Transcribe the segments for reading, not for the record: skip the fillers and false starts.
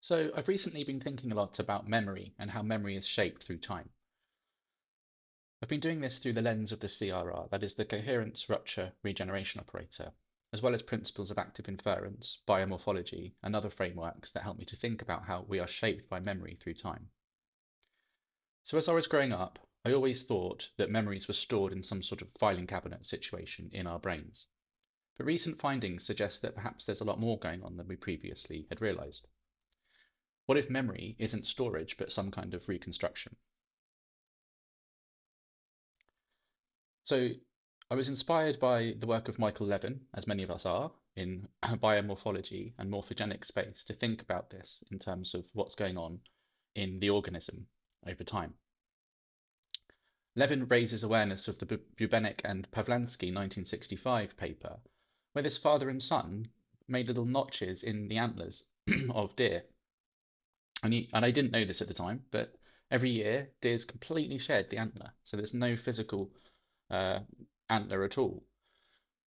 So, I've recently been thinking a lot about memory and how memory is shaped through time. I've been doing this through the lens of the CRR, that is the Coherence, Rupture, Regeneration operator, as well as principles of active inference, biomorphology, and other frameworks that help me to think about how we are shaped by memory through time. So, as I was growing up, I always thought that memories were stored in some sort of filing cabinet situation in our brains. But recent findings suggest that perhaps there's a lot more going on than we previously had realized. What if memory isn't storage but some kind of reconstruction? So I was inspired by the work of Michael Levin, as many of us are, in biomorphology and morphogenic space to think about this in terms of what's going on in the organism over time. Levin raises awareness of the Bubenic and Pawlansky 1965 paper, where this father and son made little notches in the antlers of deer. And I didn't know this at the time, but every year deers completely shed the antler, so there's no physical uh, antler at all.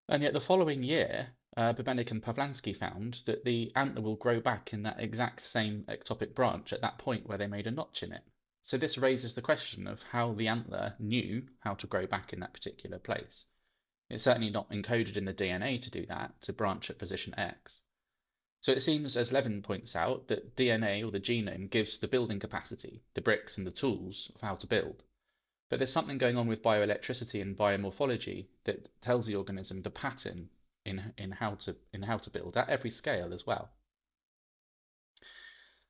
And yet the following year, Bubenic and Pawlansky found that the antler will grow back in that exact same ectopic branch at that point where they made a notch in it. So this raises the question of how the antler knew how to grow back in that particular place. It's certainly not encoded in the DNA to do that, to branch at position X. So it seems, as Levin points out, that DNA or the genome gives the building capacity, the bricks and the tools of how to build. But there's something going on with bioelectricity and biomorphology that tells the organism the pattern in how to build at every scale as well.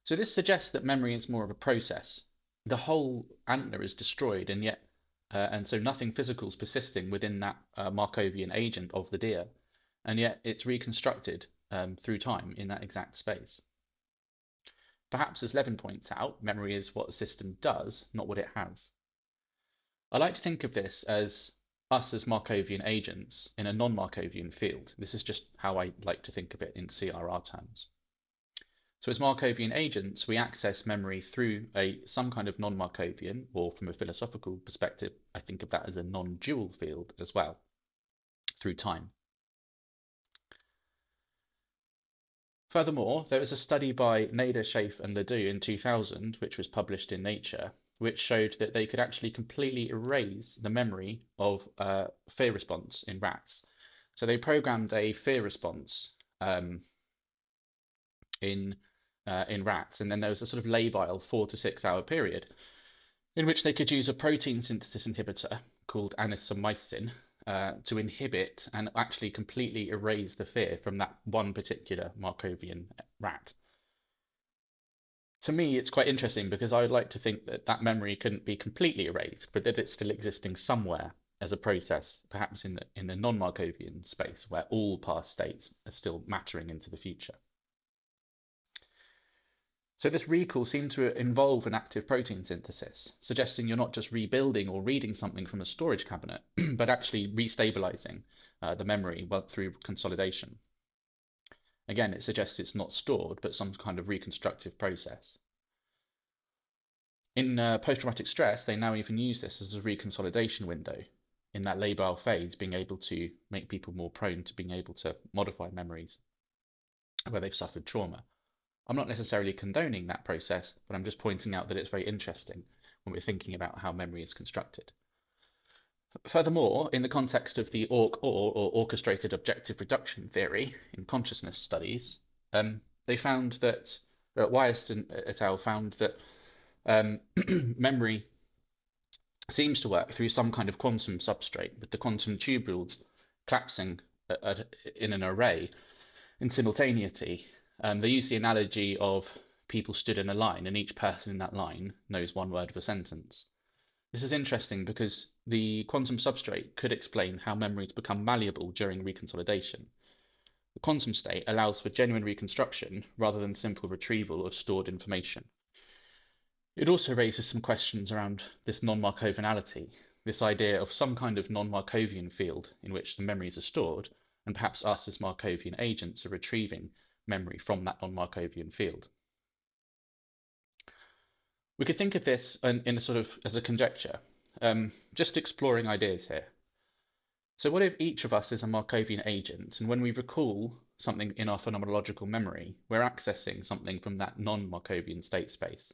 So this suggests that memory is more of a process. The whole antler is destroyed, and yet and so nothing physical is persisting within that Markovian agent of the deer, and yet it's reconstructed through time in that exact space. Perhaps, as Levin points out, memory is what a system does, not what it has. I like to think of this as us as Markovian agents in a non-Markovian field. This is just how I like to think of it in CRR terms. So as Markovian agents, we access memory through some kind of non-Markovian, or from a philosophical perspective, I think of that as a non-dual field as well, through time. Furthermore, there was a study by Nader, Schaaf, and Ledoux in 2000, which was published in Nature, which showed that they could actually completely erase the memory of fear response in rats. So they programmed a fear response in rats, and then there was a sort of labile 4 to 6 hour period in which they could use a protein synthesis inhibitor called anisomycin to inhibit and actually completely erase the fear from that one particular Markovian rat. To me, it's quite interesting because I would like to think that that memory couldn't be completely erased, but that it's still existing somewhere as a process, perhaps in the non-Markovian space, where all past states are still mattering into the future. So this recall seemed to involve an active protein synthesis, suggesting you're not just rebuilding or reading something from a storage cabinet, but actually restabilizing the memory through consolidation. Again, it suggests it's not stored, but some kind of reconstructive process. In post-traumatic stress, they now even use this as a reconsolidation window in that labile phase, being able to make people more prone to being able to modify memories where they've suffered trauma. I'm not necessarily condoning that process, but I'm just pointing out that it's very interesting when we're thinking about how memory is constructed. Furthermore, in the context of the ORC-OR, or orchestrated objective reduction theory in consciousness studies, they found that Wyeth et al. Found that memory seems to work through some kind of quantum substrate, with the quantum tubules collapsing in an array in simultaneity. They use the analogy of people stood in a line, and each person in that line knows one word of a sentence. This is interesting because the quantum substrate could explain how memories become malleable during reconsolidation. The quantum state allows for genuine reconstruction rather than simple retrieval of stored information. It also raises some questions around this non-Markovianality, this idea of some kind of non-Markovian field in which the memories are stored, and perhaps us as Markovian agents are retrieving memory from that non-Markovian field. We could think of this in a sort of as a conjecture, just exploring ideas here. So what if each of us is a Markovian agent, and when we recall something in our phenomenological memory, we're accessing something from that non-Markovian state space?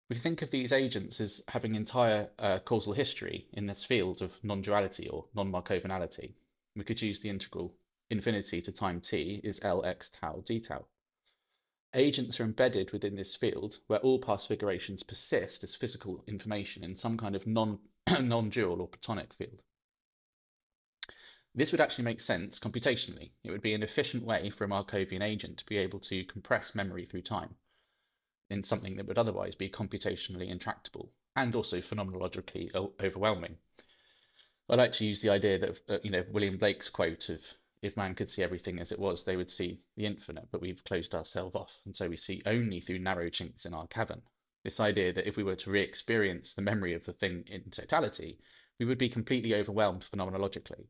We think of these agents as having entire causal history in this field of non-duality or non-Markovanality. We could use the integral infinity to time t is Lx tau d tau. Agents are embedded within this field where all past figurations persist as physical information in some kind of non-dual or platonic field. This would actually make sense computationally. It would be an efficient way for a Markovian agent to be able to compress memory through time in something that would otherwise be computationally intractable and also phenomenologically overwhelming. I like to use the idea that William Blake's quote of if man could see everything as it was, they would see the infinite, but we've closed ourselves off, and so we see only through narrow chinks in our cavern. This idea that if we were to re-experience the memory of the thing in totality, we would be completely overwhelmed phenomenologically,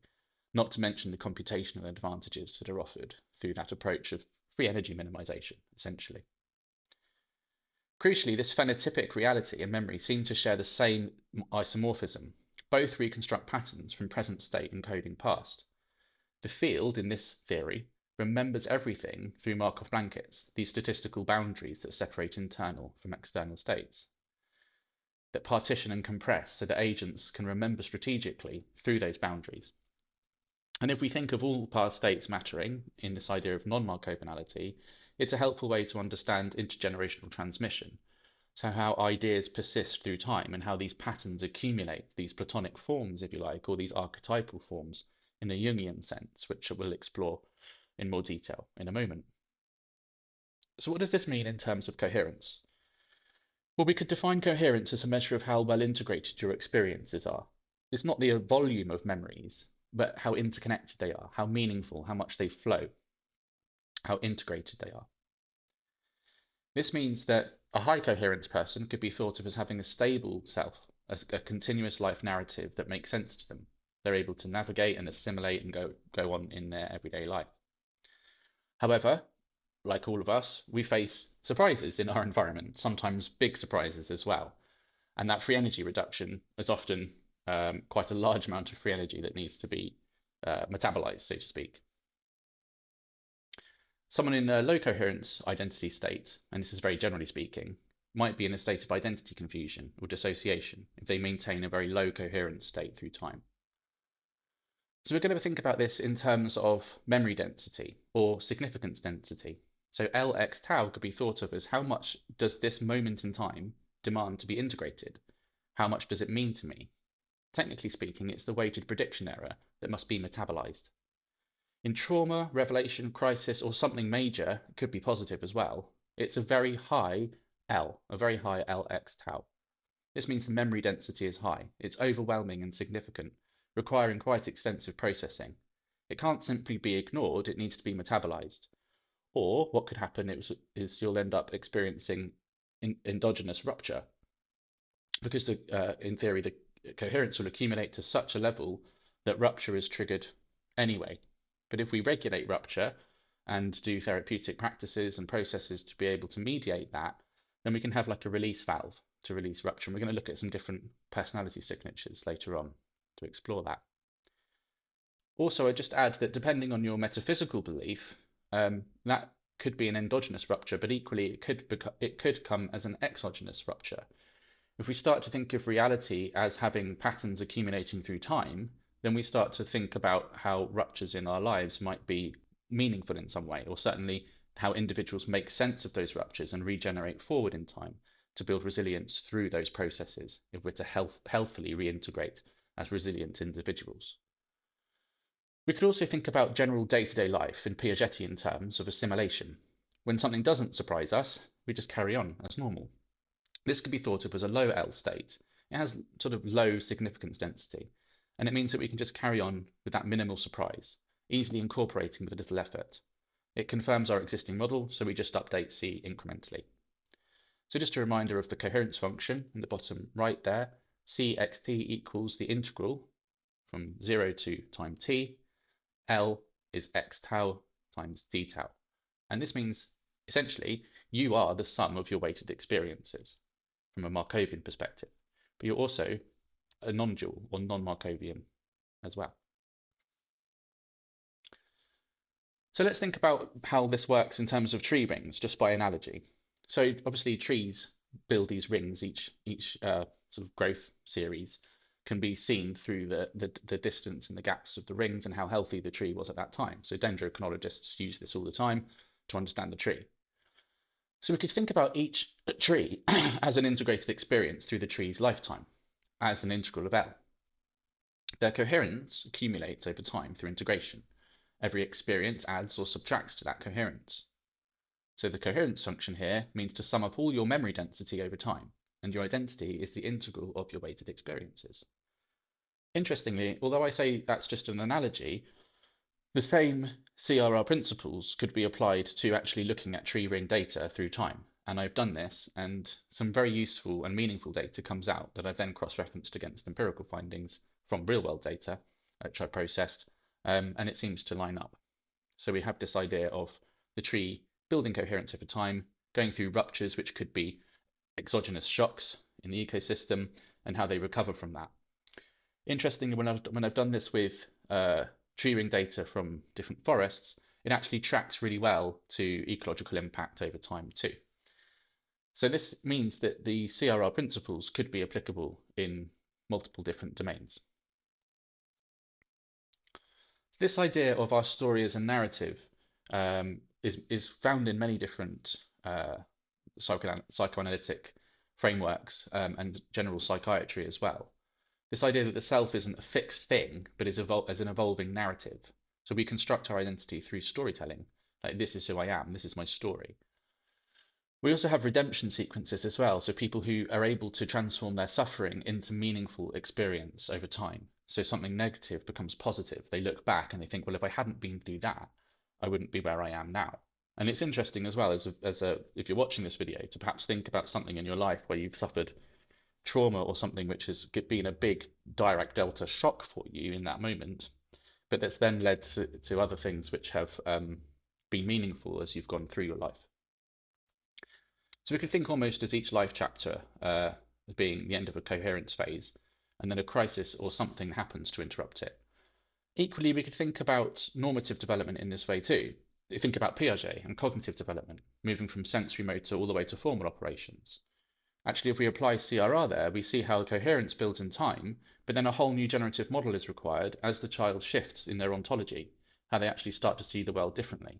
not to mention the computational advantages that are offered through that approach of free energy minimization, essentially. Crucially, this phenotypic reality and memory seem to share the same isomorphism. Both reconstruct patterns from present state encoding past. The field, in this theory, remembers everything through Markov blankets, these statistical boundaries that separate internal from external states, that partition and compress so that agents can remember strategically through those boundaries. And if we think of all past states mattering in this idea of non-Markovanality, it's a helpful way to understand intergenerational transmission. So how ideas persist through time and how these patterns accumulate, these platonic forms, if you like, or these archetypal forms in a Jungian sense, which we'll explore in more detail in a moment. So what does this mean in terms of coherence? Well, we could define coherence as a measure of how well integrated your experiences are. It's not the volume of memories, but how interconnected they are, how meaningful, how much they flow, how integrated they are. This means that a high coherence person could be thought of as having a stable self, a continuous life narrative that makes sense to them. They're able to navigate and assimilate and go on in their everyday life. However, like all of us, we face surprises in our environment, sometimes big surprises as well. And that free energy reduction is often quite a large amount of free energy that needs to be metabolized, so to speak. Someone in a low coherence identity state, and this is very generally speaking, might be in a state of identity confusion or dissociation if they maintain a very low coherence state through time. So we're going to think about this in terms of memory density or significance density. So Lx tau could be thought of as how much does this moment in time demand to be integrated? How much does it mean to me? Technically speaking, it's the weighted prediction error that must be metabolized. In trauma, revelation, crisis, or something major, it could be positive as well. It's a very high L, a very high Lx tau. This means the memory density is high. It's overwhelming and significant, requiring quite extensive processing. It can't simply be ignored, it needs to be metabolized. Or what could happen is you'll end up experiencing endogenous rupture, because in theory, the coherence will accumulate to such a level that rupture is triggered anyway. But if we regulate rupture and do therapeutic practices and processes to be able to mediate that, then we can have like a release valve to release rupture. And we're going to look at some different personality signatures later on to explore that. Also, I just add that depending on your metaphysical belief, that could be an endogenous rupture, but equally it could come as an exogenous rupture. If we start to think of reality as having patterns accumulating through time, then we start to think about how ruptures in our lives might be meaningful in some way, or certainly how individuals make sense of those ruptures and regenerate forward in time to build resilience through those processes if we're to healthily reintegrate as resilient individuals. We could also think about general day-to-day life in Piagetian terms of assimilation. When something doesn't surprise us, we just carry on as normal. This could be thought of as a low L state. It has sort of low significance density, and it means that we can just carry on with that minimal surprise, easily incorporating with a little effort. It confirms our existing model, so we just update C incrementally. So just a reminder of the coherence function in the bottom right there, Cxt equals the integral from 0 to time t, L is x tau times d tau. And this means, essentially, you are the sum of your weighted experiences from a Markovian perspective, but you're also a non-dual or non-Markovian as well. So let's think about how this works in terms of tree rings, just by analogy. So obviously trees build these rings, each sort of growth series can be seen through the distance and the gaps of the rings and how healthy the tree was at that time. So dendrochronologists use this all the time to understand the tree. So we could think about each tree as an integrated experience through the tree's lifetime, as an integral of L. Their coherence accumulates over time through integration. Every experience adds or subtracts to that coherence. So the coherence function here means to sum up all your memory density over time, and your identity is the integral of your weighted experiences. Interestingly, although I say that's just an analogy, the same CRR principles could be applied to actually looking at tree ring data through time. And I've done this, and some very useful and meaningful data comes out that I've then cross-referenced against empirical findings from real-world data, which I processed, and it seems to line up. So we have this idea of the tree building coherence over time, going through ruptures, which could be exogenous shocks in the ecosystem, and how they recover from that. Interestingly, when I've done this with tree ring data from different forests, it actually tracks really well to ecological impact over time too. So this means that the CRR principles could be applicable in multiple different domains. This idea of our story as a narrative is found in many different psychoanalytic frameworks and general psychiatry as well. This idea that the self isn't a fixed thing, but is an evolving narrative. So we construct our identity through storytelling. Like, this is who I am, this is my story. We also have redemption sequences as well, so people who are able to transform their suffering into meaningful experience over time. So something negative becomes positive. They look back and they think, well, if I hadn't been through that, I wouldn't be where I am now. And it's interesting as well, if you're watching this video, to perhaps think about something in your life where you've suffered trauma or something which has been a big direct delta shock for you in that moment, but that's then led to other things which have been meaningful as you've gone through your life. So we could think almost as each life chapter as being the end of a coherence phase, and then a crisis or something happens to interrupt it. Equally, we could think about normative development in this way too. Think about Piaget and cognitive development, moving from sensory motor all the way to formal operations. Actually, if we apply CRR there, we see how coherence builds in time, but then a whole new generative model is required as the child shifts in their ontology, how they actually start to see the world differently.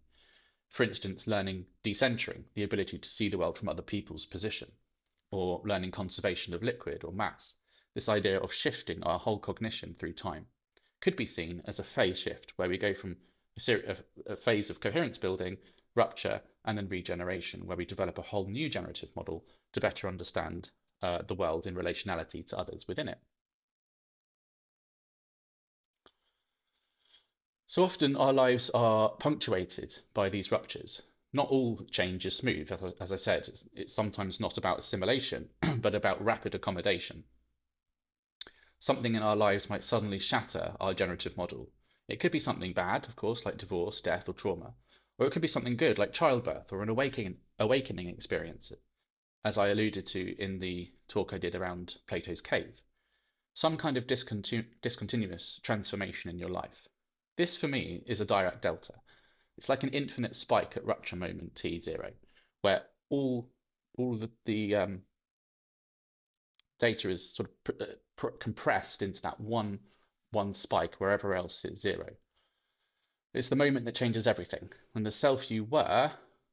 For instance, learning decentering, the ability to see the world from other people's position, or learning conservation of liquid or mass. This idea of shifting our whole cognition through time could be seen as a phase shift where we go from a phase of coherence building, rupture, and then regeneration, where we develop a whole new generative model to better understand the world in relationality to others within it. So often our lives are punctuated by these ruptures. Not all change is smooth. As I said, it's sometimes not about assimilation, but about rapid accommodation. Something in our lives might suddenly shatter our generative model. It could be something bad, of course, like divorce, death, or trauma, or it could be something good, like childbirth or an awakening experience, as I alluded to in the talk I did around Plato's cave. Some kind of discontinuous transformation in your life. This, for me, is a direct delta. It's like an infinite spike at rupture moment t0, where all the data is sort of compressed into that one spike, wherever else it's zero. It's the moment that changes everything, when the self you were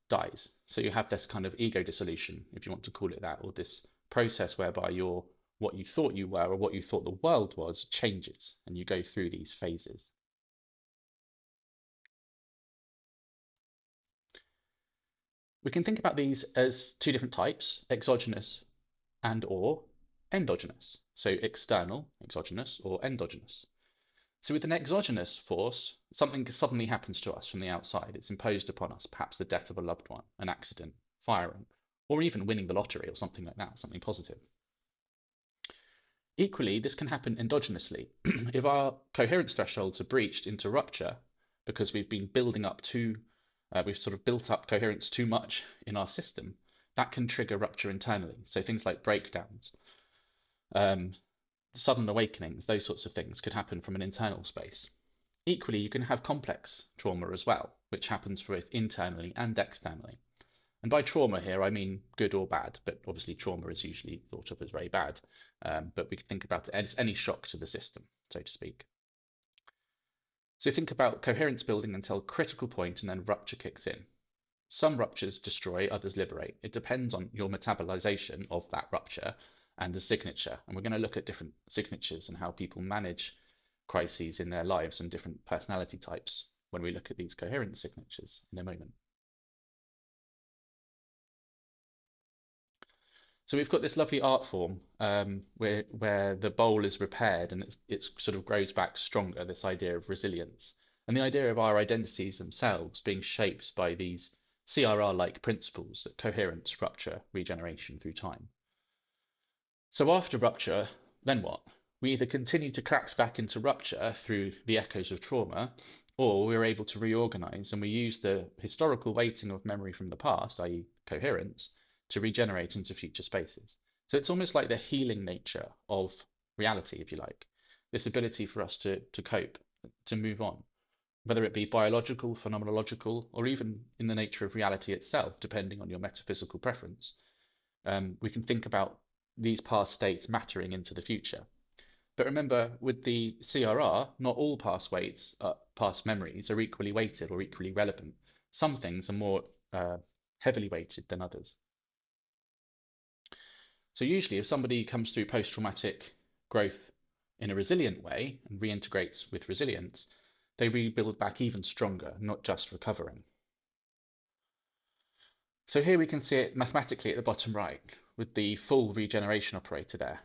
dies. So you have this kind of ego dissolution, if you want to call it that, or this process whereby what you thought you were or what you thought the world was changes, and you go through these phases. We can think about these as two different types, exogenous and or endogenous. So external, exogenous, or endogenous. So with an exogenous force, something suddenly happens to us from the outside. It's imposed upon us, perhaps the death of a loved one, an accident, firing, or even winning the lottery or something like that, something positive. Equally, this can happen endogenously. If our coherence thresholds are breached into rupture because we've been building up we've sort of built up coherence too much in our system, that can trigger rupture internally. So things like breakdowns, sudden awakenings, those sorts of things could happen from an internal space. Equally, you can have complex trauma as well, which happens both internally and externally. And by trauma here, I mean good or bad, but obviously trauma is usually thought of as very bad. But we can think about it as any shock to the system, so to speak. So think about coherence building until a critical point and then rupture kicks in. Some ruptures destroy, others liberate. It depends on your metabolization of that rupture and the signature. And we're going to look at different signatures and how people manage crises in their lives and different personality types when we look at these coherence signatures in a moment. So we've got this lovely art form where the bowl is repaired and it sort of grows back stronger, this idea of resilience. And the idea of our identities themselves being shaped by these CRR-like principles of coherence, rupture, regeneration through time. So after rupture, then what? We either continue to collapse back into rupture through the echoes of trauma, or we're able to reorganize and we use the historical weighting of memory from the past, i.e., coherence, to regenerate into future spaces. So it's almost like the healing nature of reality, if you like, this ability for us to cope, to move on, whether it be biological, phenomenological, or even in the nature of reality itself, depending on your metaphysical preference. We can think about these past states mattering into the future. But remember, with the CRR, not all past memories are equally weighted or equally relevant. Some things are more heavily weighted than others. So usually if somebody comes through post-traumatic growth in a resilient way and reintegrates with resilience, they rebuild back even stronger, not just recovering. So here we can see it mathematically at the bottom right with the full regeneration operator there.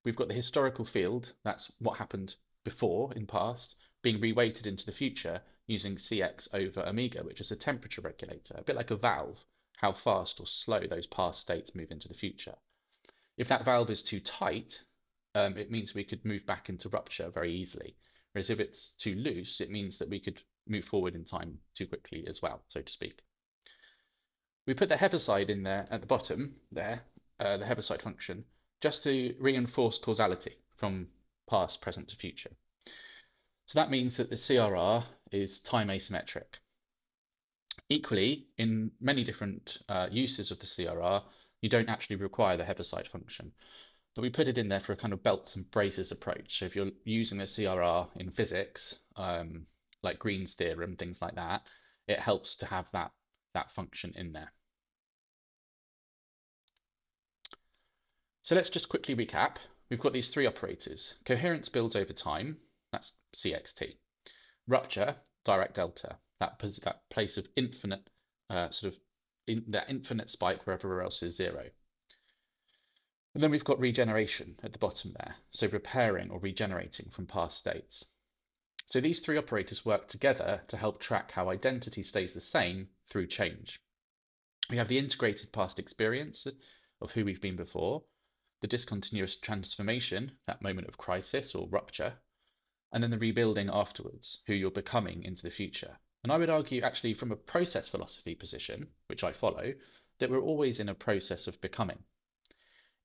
We've got the historical field, that's what happened before in past, being reweighted into the future using Cx over omega, which is a temperature regulator, a bit like a valve, how fast or slow those past states move into the future. If that valve is too tight, it means we could move back into rupture very easily. Whereas if it's too loose, it means that we could move forward in time too quickly as well, so to speak. We put the Heaviside in there at the bottom there, the Heaviside function, just to reinforce causality from past, present to future. So that means that the CRR is time asymmetric. Equally, in many different uses of the CRR, you don't actually require the Heaviside function. But we put it in there for a kind of belts and braces approach. So if you're using the CRR in physics, like Green's theorem, things like that, it helps to have that function in there. So let's just quickly recap. We've got these three operators. Coherence builds over time, that's CXT. Rupture, direct delta, that place of infinite, that infinite spike where everywhere else is zero. And then we've got regeneration at the bottom there, so repairing or regenerating from past states. So these three operators work together to help track how identity stays the same through change. We have the integrated past experience of who we've been before, the discontinuous transformation, that moment of crisis or rupture, and then the rebuilding afterwards, who you're becoming into the future. And I would argue actually from a process philosophy position, which I follow, that we're always in a process of becoming.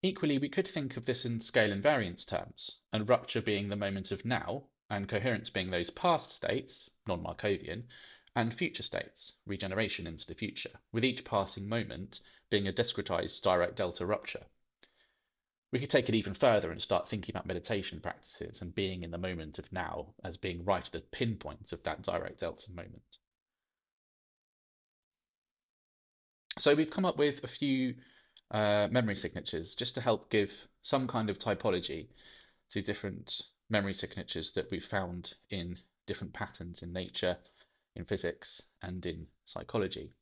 Equally, we could think of this in scale invariance terms, and rupture being the moment of now, and coherence being those past states, non-Markovian, and future states, regeneration into the future, with each passing moment being a discretized direct delta rupture. We could take it even further and start thinking about meditation practices and being in the moment of now as being right at the pinpoint of that direct delta moment. So we've come up with a few memory signatures just to help give some kind of typology to different memory signatures that we've found in different patterns in nature, in physics, and in psychology.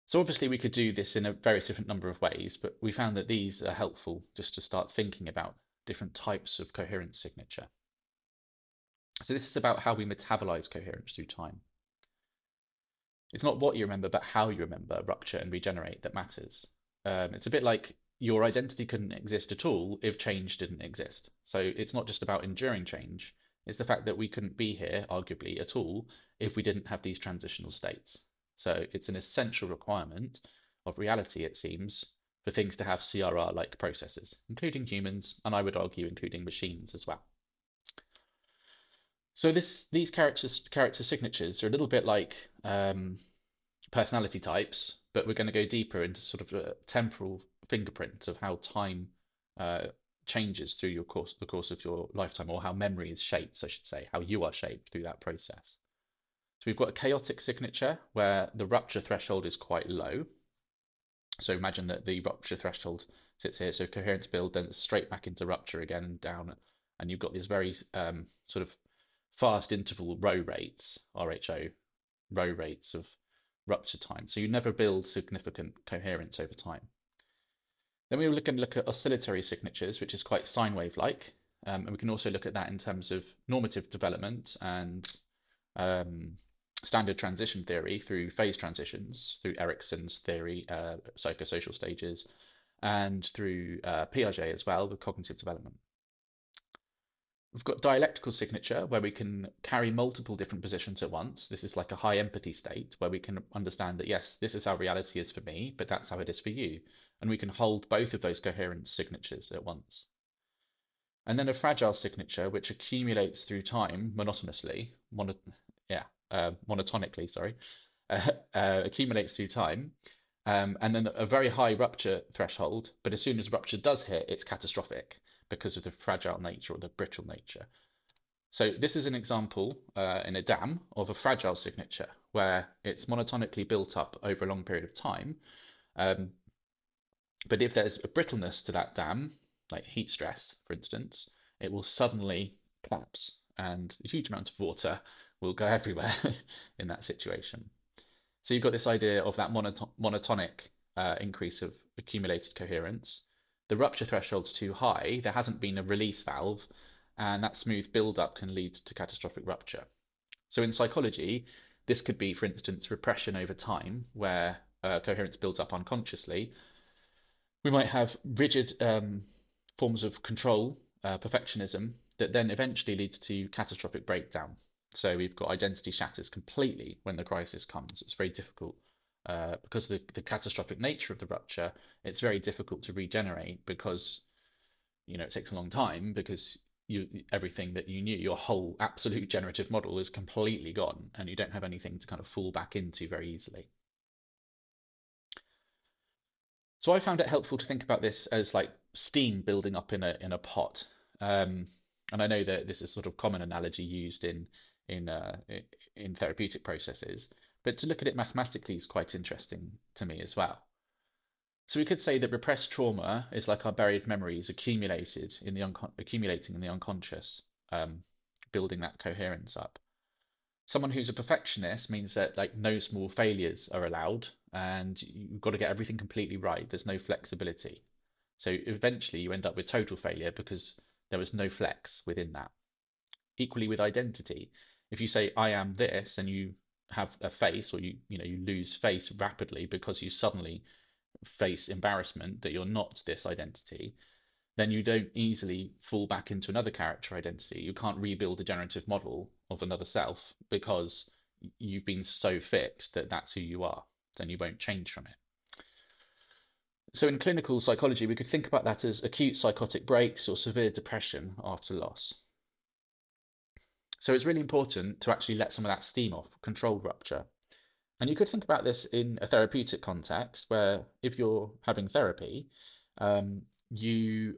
So obviously we could do this in a various different number of ways, but we found that these are helpful just to start thinking about different types of coherence signature. So this is about how we metabolize coherence through time. It's not what you remember, but how you remember rupture and regenerate that matters. It's a bit like your identity couldn't exist at all if change didn't exist. So it's not just about enduring change. It's the fact that we couldn't be here, arguably, at all if we didn't have these transitional states. So it's an essential requirement of reality, it seems, for things to have CRR-like processes, including humans, and I would argue including machines as well. So these character signatures are a little bit like personality types, but we're going to go deeper into sort of a temporal fingerprint of how time uh, changes through the course of your lifetime, or how memory is shaped, I should say, how you are shaped through that process. So we've got a chaotic signature where the rupture threshold is quite low. So imagine that the rupture threshold sits here. So if coherence build, then it's straight back into rupture again and down, and you've got these very sort of fast interval row rates, RHO row rates of rupture time. So you never build significant coherence over time. Then we can look at oscillatory signatures, which is quite sine wave-like. And we can also look at that in terms of normative development and standard transition theory through phase transitions, through Erikson's theory, psychosocial stages, and through Piaget as well with cognitive development. We've got dialectical signature where we can carry multiple different positions at once. This is like a high empathy state where we can understand that, yes, this is how reality is for me, but that's how it is for you. And we can hold both of those coherence signatures at once. And then a fragile signature, which accumulates through time monotonously, monotonically, sorry, accumulates through time. And then a very high rupture threshold, but as soon as rupture does hit, it's catastrophic because of the fragile nature or the brittle nature. So this is an example in a dam of a fragile signature where it's monotonically built up over a long period of time. But if there's a brittleness to that dam, like heat stress, for instance, it will suddenly collapse and a huge amount of water will go everywhere in that situation. So you've got this idea of that monotonic increase of accumulated coherence. The rupture threshold's too high, there hasn't been a release valve, and that smooth build-up can lead to catastrophic rupture. So in psychology, this could be, for instance, repression over time, where coherence builds up unconsciously. We might have rigid forms of control, perfectionism, that then eventually leads to catastrophic breakdown. So we've got identity shatters completely when the crisis comes. It's very difficult because of the catastrophic nature of the rupture. It's very difficult to regenerate because it takes a long time because everything that you knew, your whole absolute generative model is completely gone, and you don't have anything to kind of fall back into very easily. So I found it helpful to think about this as like steam building up in a pot. And I know that this is sort of common analogy used in in therapeutic processes, but to look at it mathematically is quite interesting to me as well. So we could say that repressed trauma is like our buried memories accumulating in the unconscious, building that coherence up. Someone who's a perfectionist means that like no small failures are allowed, and you've got to get everything completely right. There's no flexibility. So eventually you end up with total failure because there was no flex within that. Equally with identity, if you say I am this and you have a face, or you lose face rapidly because you suddenly face embarrassment that you're not this identity, then you don't easily fall back into another character identity. You can't rebuild a generative model of another self because you've been so fixed that that's who you are. Then you won't change from it. So in clinical psychology, we could think about that as acute psychotic breaks or severe depression after loss. So it's really important to actually let some of that steam off, controlled rupture. And you could think about this in a therapeutic context where if you're having therapy, you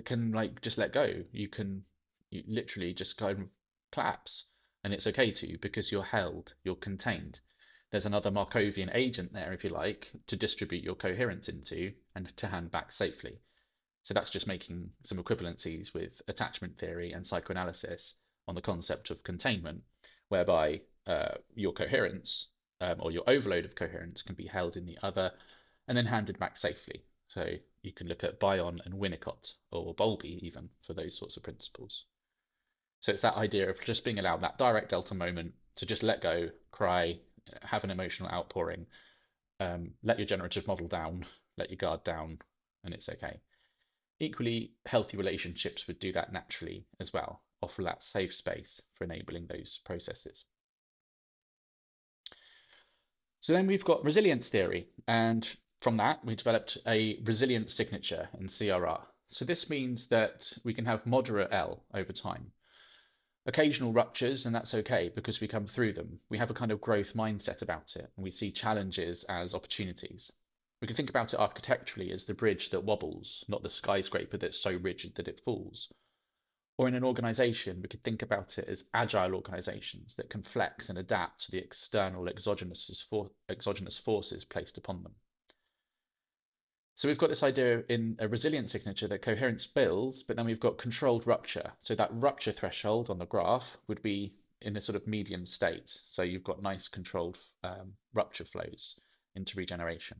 can like just let go. You literally just kind of collapse, and it's okay to because you're held, you're contained. There's another Markovian agent there, if you like, to distribute your coherence into and to hand back safely. So that's just making some equivalencies with attachment theory and psychoanalysis on the concept of containment, whereby your coherence or your overload of coherence can be held in the other and then handed back safely. So you can look at Bion and Winnicott or Bowlby even for those sorts of principles. So it's that idea of just being allowed that direct delta moment to just let go, cry, have an emotional outpouring, let your generative model down, let your guard down, and it's okay. Equally, healthy relationships would do that naturally as well, offer that safe space for enabling those processes. So then we've got resilience theory, and From that, we developed a resilient signature in CRR. So this means that we can have moderate L over time. Occasional ruptures, and that's okay because we come through them. We have a kind of growth mindset about it, and we see challenges as opportunities. We can think about it architecturally as the bridge that wobbles, not the skyscraper that's so rigid that it falls. Or in an organization, we could think about it as agile organizations that can flex and adapt to the external exogenous forces placed upon them. So we've got this idea in a resilient signature that coherence builds, but then we've got controlled rupture. So that rupture threshold on the graph would be in a sort of medium state. So you've got nice controlled rupture flows into regeneration.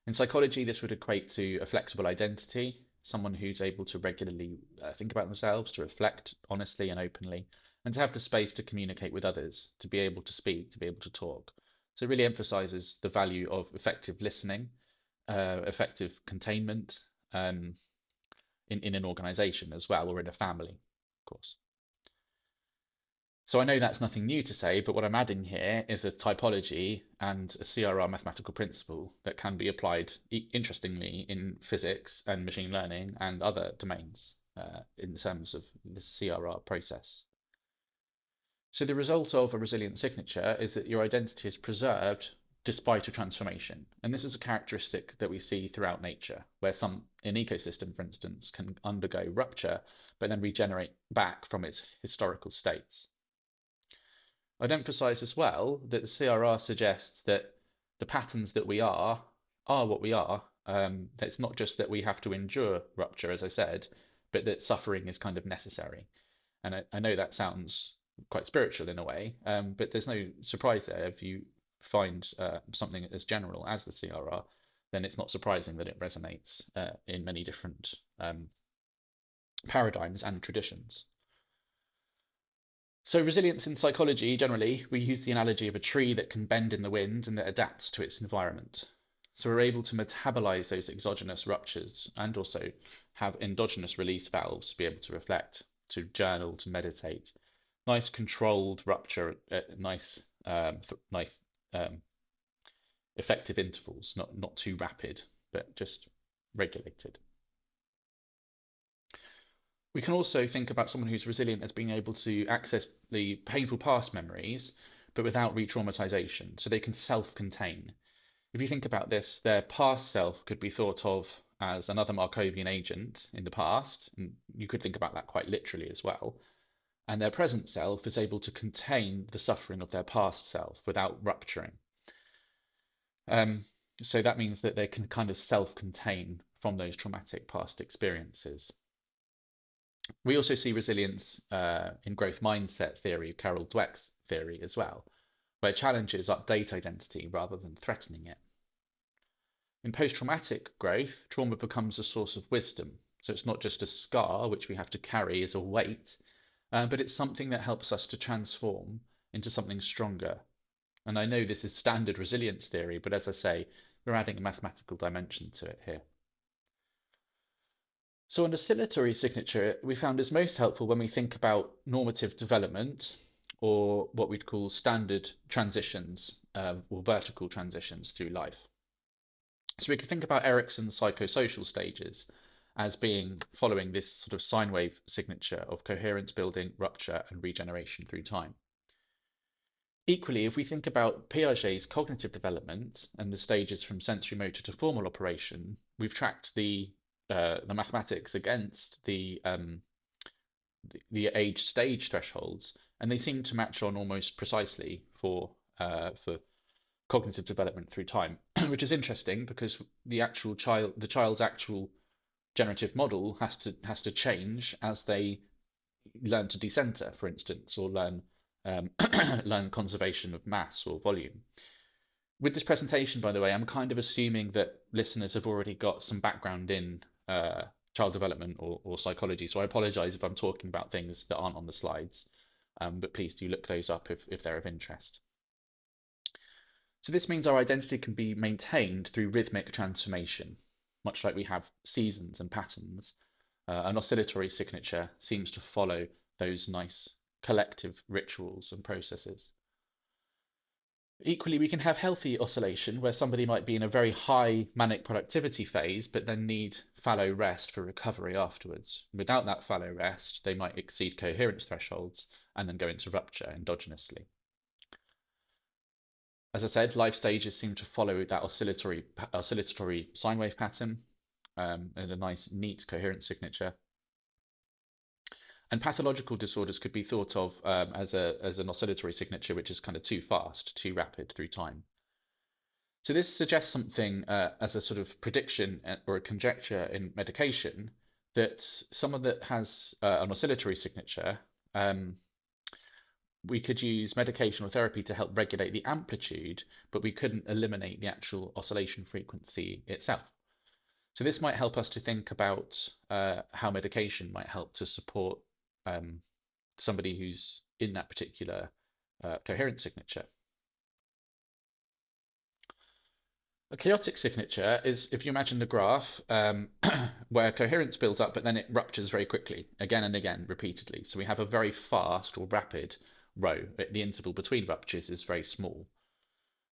In psychology, this would equate to a flexible identity, someone who's able to regularly think about themselves, to reflect honestly and openly, and to have the space to communicate with others, to be able to speak, to be able to talk. So it really emphasizes the value of effective listening, effective containment in an organization as well, or in a family, of course. So I know that's nothing new to say, but what I'm adding here is a typology and a CRR mathematical principle that can be applied, interestingly, in physics and machine learning and other domains in terms of the CRR process. So the result of a resilient signature is that your identity is preserved despite a transformation. And this is a characteristic that we see throughout nature, where an ecosystem, for instance, can undergo rupture, but then regenerate back from its historical states. I'd emphasize as well that the CRR suggests that the patterns that we are what we are. That it's not just that we have to endure rupture, as I said, but that suffering is kind of necessary. And I know that sounds quite spiritual in a way, but there's no surprise there. If you find something as general as the CRR, then it's not surprising that it resonates in many different paradigms and traditions. So resilience in psychology, generally, we use the analogy of a tree that can bend in the wind and that adapts to its environment. So we're able to metabolize those exogenous ruptures and also have endogenous release valves to be able to reflect, to journal, to meditate. Nice controlled rupture at nice effective intervals, not too rapid, but just regulated. We can also think about someone who's resilient as being able to access the painful past memories, but without re-traumatization, so they can self-contain. If you think about this, their past self could be thought of as another Markovian agent in the past, and you could think about that quite literally as well. And their present self is able to contain the suffering of their past self without rupturing. So that means that they can kind of self-contain from those traumatic past experiences. We also see resilience in growth mindset theory, Carol Dweck's theory as well, where challenges update identity rather than threatening it. In post-traumatic growth, trauma becomes a source of wisdom. So it's not just a scar which we have to carry as a weight, but it's something that helps us to transform into something stronger. And I know this is standard resilience theory, but as I say, we're adding a mathematical dimension to it here. So an oscillatory signature we found is most helpful when we think about normative development, or what we'd call standard transitions or vertical transitions through life. So we could think about Erikson's psychosocial stages as being following this sort of sine wave signature of coherence building, rupture, and regeneration through time. Equally, if we think about Piaget's cognitive development and the stages from sensory motor to formal operation, we've tracked the mathematics against the age stage thresholds, and they seem to match on almost precisely for cognitive development through time, which is interesting because the child's actual generative model has to change as they learn to decenter, for instance, or learn learn conservation of mass or volume. With this presentation, by the way, I'm kind of assuming that listeners have already got some background in child development or psychology, so I apologize if I'm talking about things that aren't on the slides, but please do look those up if they're of interest. So this means our identity can be maintained through rhythmic transformation, much like we have seasons and patterns. An oscillatory signature seems to follow those nice collective rituals and processes. Equally, we can have healthy oscillation where somebody might be in a very high manic productivity phase, but then need fallow rest for recovery afterwards. Without that fallow rest, they might exceed coherence thresholds and then go into rupture endogenously. As I said, life stages seem to follow that oscillatory sine wave pattern and a nice, neat coherence signature. And pathological disorders could be thought of as an oscillatory signature, which is kind of too fast, too rapid through time. So this suggests something as a sort of prediction or a conjecture in medication that someone that has an oscillatory signature, we could use medication or therapy to help regulate the amplitude, but we couldn't eliminate the actual oscillation frequency itself. So this might help us to think about how medication might help to support somebody who's in that particular coherent signature. A chaotic signature is, if you imagine the graph, where coherence builds up, but then it ruptures very quickly, again and again, repeatedly. So we have a very fast or rapid row. The interval between ruptures is very small.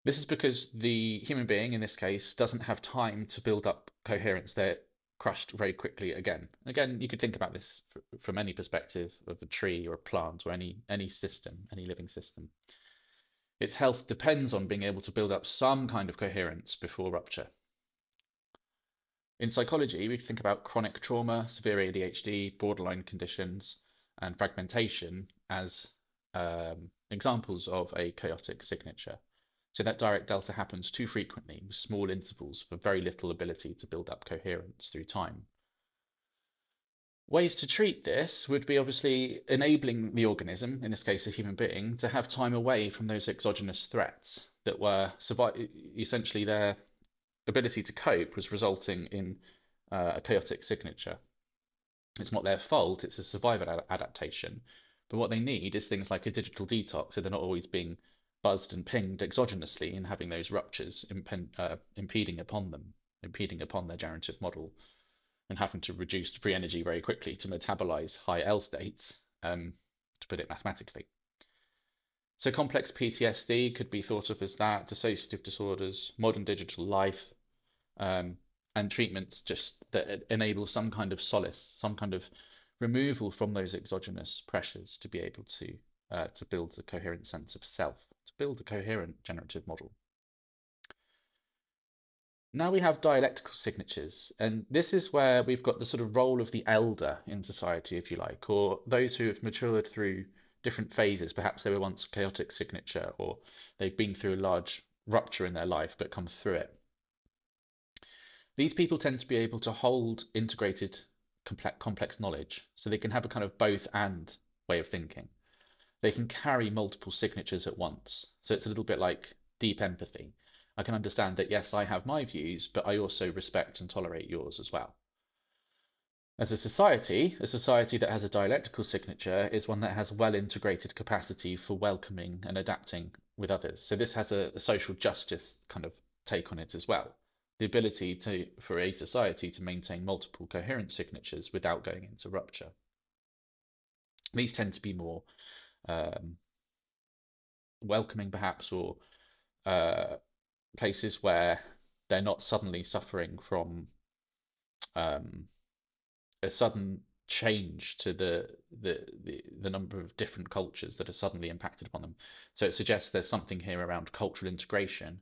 This is because the human being, in this case, doesn't have time to build up coherence. They're crushed very quickly again. Again, you could think about this from any perspective of a tree or a plant or any system, any living system. Its health depends on being able to build up some kind of coherence before rupture. In psychology, we think about chronic trauma, severe ADHD, borderline conditions, and fragmentation as examples of a chaotic signature. So that direct delta happens too frequently with small intervals for very little ability to build up coherence through time. Ways to treat this would be obviously enabling the organism, in this case a human being, to have time away from those exogenous threats that were essentially their ability to cope was resulting in a chaotic signature. It's not their fault, it's a survival adaptation. But what they need is things like a digital detox, so they're not always being buzzed and pinged exogenously and having those ruptures impeding upon their generative model and having to reduce free energy very quickly to metabolize high L states, to put it mathematically. So complex PTSD could be thought of as that, dissociative disorders, modern digital life, and treatments just that enable some kind of solace, some kind of removal from those exogenous pressures to be able to build a coherent sense of self, to build a coherent generative model. Now we have dialectical signatures, and this is where we've got the sort of role of the elder in society, if you like, or those who have matured through different phases. Perhaps they were once a chaotic signature, or they've been through a large rupture in their life but come through it. These people tend to be able to hold integrated, complex knowledge, so they can have a kind of both and way of thinking. They can carry multiple signatures at once, so it's a little bit like deep empathy. I can understand that, yes, I have my views, but I also respect and tolerate yours as well. As a society that has a dialectical signature is one that has well integrated capacity for welcoming and adapting with others. So this has a social justice kind of take on it as well. The ability for a society to maintain multiple coherent signatures without going into rupture. These tend to be more welcoming, perhaps, or places where they're not suddenly suffering from a sudden change to the number of different cultures that are suddenly impacted upon them. So it suggests there's something here around cultural integration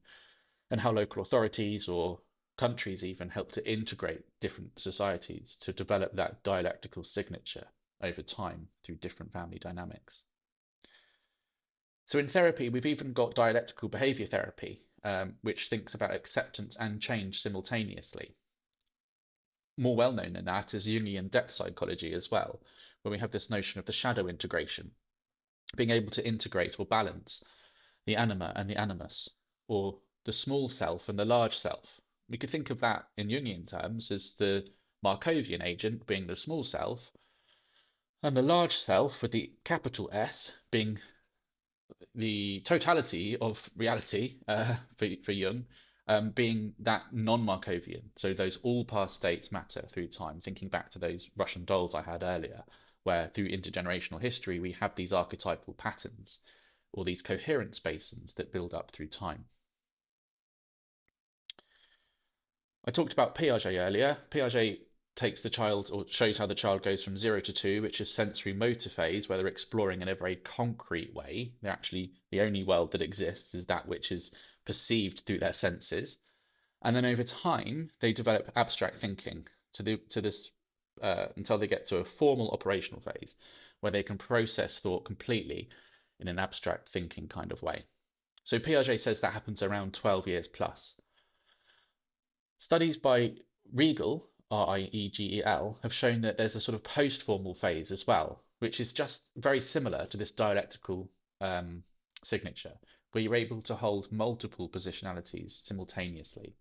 and how local authorities or countries even help to integrate different societies to develop that dialectical signature over time through different family dynamics. So in therapy, we've even got dialectical behavior therapy, which thinks about acceptance and change simultaneously. More well known than that is Jungian depth psychology as well, where we have this notion of the shadow integration, being able to integrate or balance the anima and the animus, or the small self and the large self. We could think of that in Jungian terms as the Markovian agent being the small self, and the large self with the capital S being the totality of reality for Jung, being that non-Markovian. So those all past states matter through time. Thinking back to those Russian dolls I had earlier, where through intergenerational history we have these archetypal patterns or these coherence basins that build up through time. I talked about Piaget earlier. Piaget takes the child, or shows how the child goes from 0 to 2, which is sensory motor phase, where they're exploring in a very concrete way. They're actually, the only world that exists is that which is perceived through their senses. And then over time, they develop abstract thinking to this until they get to a formal operational phase, where they can process thought completely in an abstract thinking kind of way. So Piaget says that happens around 12 years plus. Studies by Riegel, Riegel, have shown that there's a sort of post-formal phase as well, which is just very similar to this dialectical signature, where you're able to hold multiple positionalities simultaneously.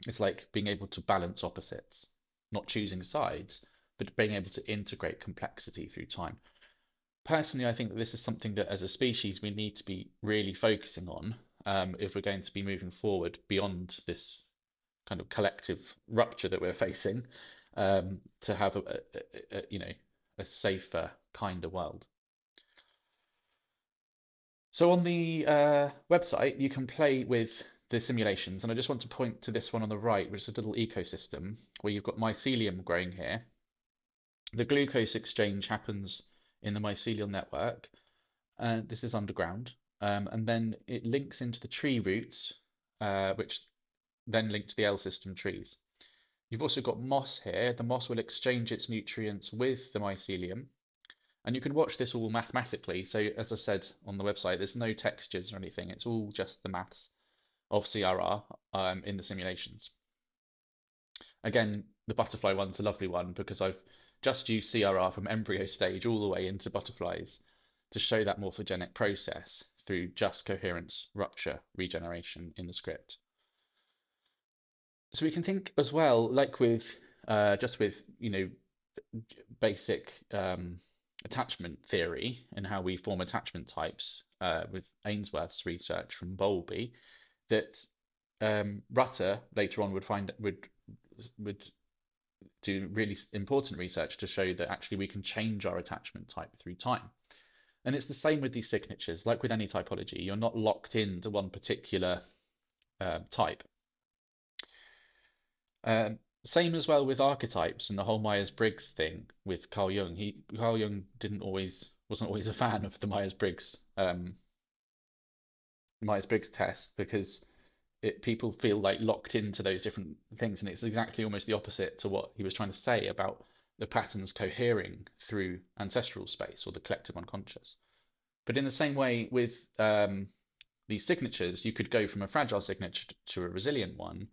It's like being able to balance opposites, not choosing sides, but being able to integrate complexity through time. Personally, I think that this is something that as a species we need to be really focusing on if we're going to be moving forward beyond this kind of collective rupture that we're facing to have a safer, kinder world. So on the website, you can play with the simulations, and I just want to point to this one on the right, which is a little ecosystem where you've got mycelium growing here. The glucose exchange happens in the mycelial network. This is underground, and then it links into the tree roots, which then link to the L system trees. You've also got moss here. The moss will exchange its nutrients with the mycelium. And you can watch this all mathematically. So as I said on the website, there's no textures or anything. It's all just the maths of CRR in the simulations. Again, the butterfly one's a lovely one because I've just used CRR from embryo stage all the way into butterflies to show that morphogenic process through just coherence, rupture, regeneration in the script. So we can think as well, like with just with basic attachment theory and how we form attachment types with Ainsworth's research from Bowlby, that Rutter later on would do really important research to show that actually we can change our attachment type through time. And it's the same with these signatures, like with any typology, you're not locked into one particular type. Same as well with archetypes and the whole Myers-Briggs thing with Carl Jung. Carl Jung wasn't always a fan of the Myers-Briggs test because people feel like locked into those different things, and it's exactly almost the opposite to what he was trying to say about the patterns cohering through ancestral space or the collective unconscious. But in the same way with these signatures, you could go from a fragile signature to a resilient one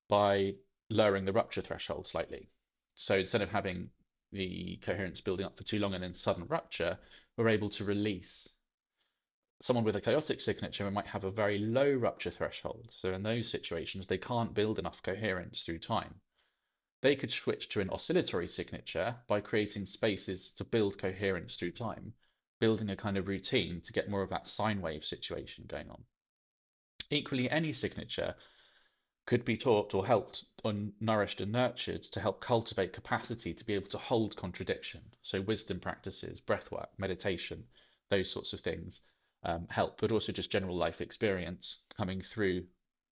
by lowering the rupture threshold slightly. So instead of having the coherence building up for too long and then sudden rupture, we're able to release. Someone with a chaotic signature might have a very low rupture threshold. So in those situations, they can't build enough coherence through time. They could switch to an oscillatory signature by creating spaces to build coherence through time, building a kind of routine to get more of that sine wave situation going on. Equally, any signature could be taught or helped or nourished and nurtured to help cultivate capacity to be able to hold contradiction. So wisdom practices, breathwork, meditation, those sorts of things help, but also just general life experience coming through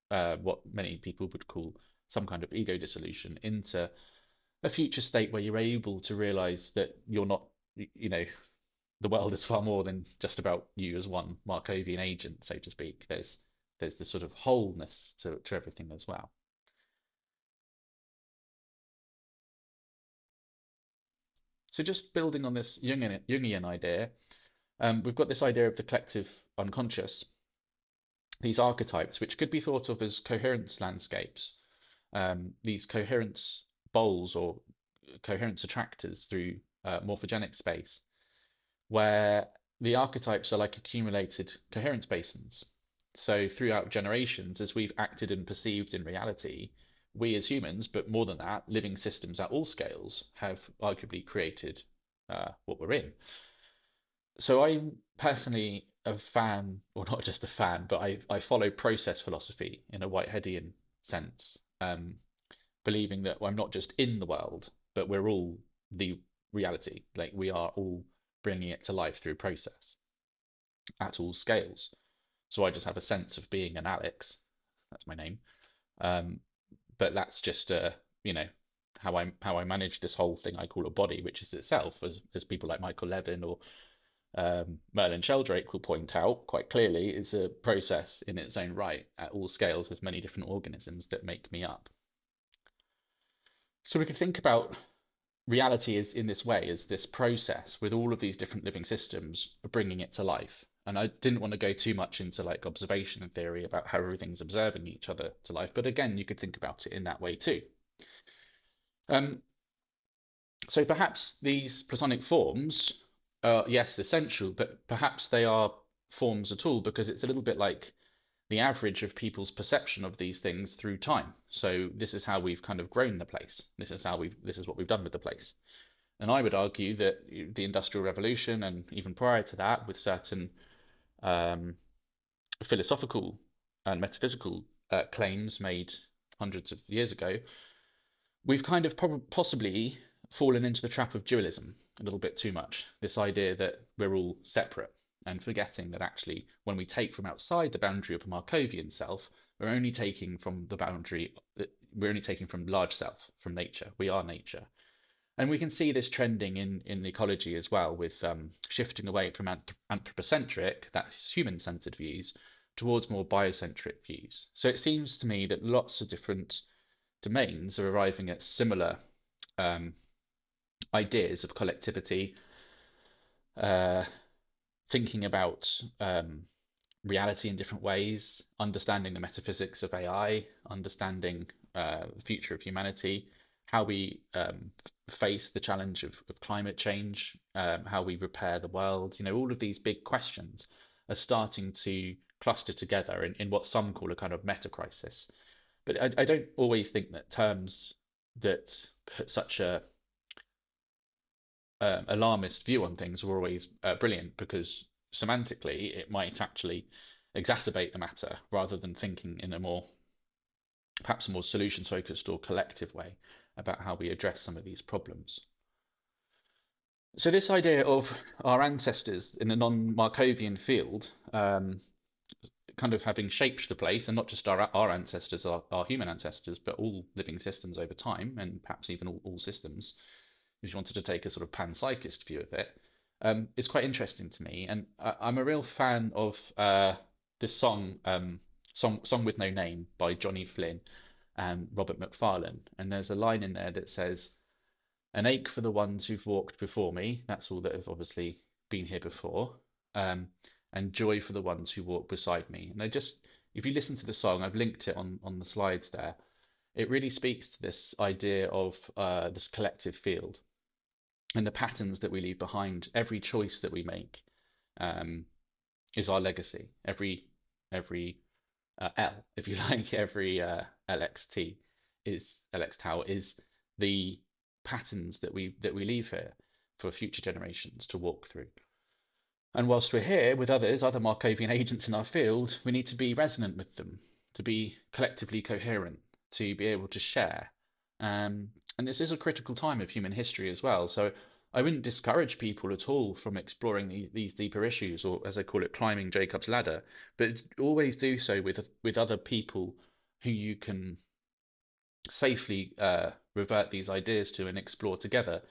what many people would call some kind of ego dissolution into a future state where you're able to realize that you're not, the world is far more than just about you as one Markovian agent, so to speak. There's this sort of wholeness to everything as well. So just building on this Jungian idea, we've got this idea of the collective unconscious, these archetypes, which could be thought of as coherence landscapes, these coherence bowls or coherence attractors through morphogenic space, where the archetypes are like accumulated coherence basins. So throughout generations, as we've acted and perceived in reality, we as humans, but more than that, living systems at all scales, have arguably created what we're in. So I'm personally a fan, or not just a fan, but I follow process philosophy in a Whiteheadian sense, believing that I'm not just in the world, but we're all the reality. Like we are all bringing it to life through process. at all scales. So I just have a sense of being an Alex. That's my name. Um, but that's just you know, how I manage this whole thing I call a body, which is itself, as people like Michael Levin or Merlin Sheldrake will point out quite clearly, is a process in its own right at all scales. There's many different organisms that make me up. So we could think about reality is in this way, as this process with all of these different living systems bringing it to life. And I didn't want to go too much into like observation and theory about how everything's observing each other to life, but again, you could think about it in that way too. Um, so perhaps these Platonic forms are, yes, essential, but perhaps they are forms at all because it's a little bit like the average of people's perception of these things through time. So this is how we've kind of grown the place. This is what we've done with the place. And I would argue that the Industrial Revolution, and even prior to that, with certain um, philosophical and metaphysical claims made hundreds of years ago, we've kind of possibly fallen into the trap of dualism a little bit too much. This idea that we're all separate, and forgetting that actually, when we take from outside the boundary of a Markovian self, we're only taking from the boundary, we're only taking from large self, from nature. We are nature. And we can see this trending in ecology as well, with shifting away from anthropocentric, that's human-centered views, towards more biocentric views. So it seems to me that lots of different domains are arriving at similar um, ideas of collectivity, uh, thinking about reality in different ways, understanding the metaphysics of AI, understanding the future of humanity, how we face the challenge of climate change, how we repair the world. You know, all of these big questions are starting to cluster together in what some call a kind of meta crisis. But I don't always think that terms that put such a alarmist view on things are always brilliant, because semantically it might actually exacerbate the matter rather than thinking in a more, perhaps a more solutions focused or collective way about how we address some of these problems. So this idea of our ancestors in the non-Markovian field kind of having shaped the place, and not just our ancestors, our human ancestors, but all living systems over time, and perhaps even all systems, if you wanted to take a sort of panpsychist view of it, is quite interesting to me. And I'm a real fan of this song with No Name by Johnny Flynn and Robert McFarlane. And there's a line in there that says, "An ache for the ones who've walked before me." That's all that have obviously been here before. Um, and joy for the ones who walk beside me. And if you listen to the song, I've linked it on the slides there. It really speaks to this idea of this collective field and the patterns that we leave behind. Every choice that we make um, is our legacy. Every L, if you like, every LXT is LX tau is the patterns that we leave here for future generations to walk through. And whilst we're here with other Markovian agents in our field, we need to be resonant with them, to be collectively coherent, to be able to share. And this is a critical time of human history as well. So I wouldn't discourage people at all from exploring these deeper issues, or as I call it, climbing Jacob's ladder, but always do so with other people who you can safely revert these ideas to and explore together,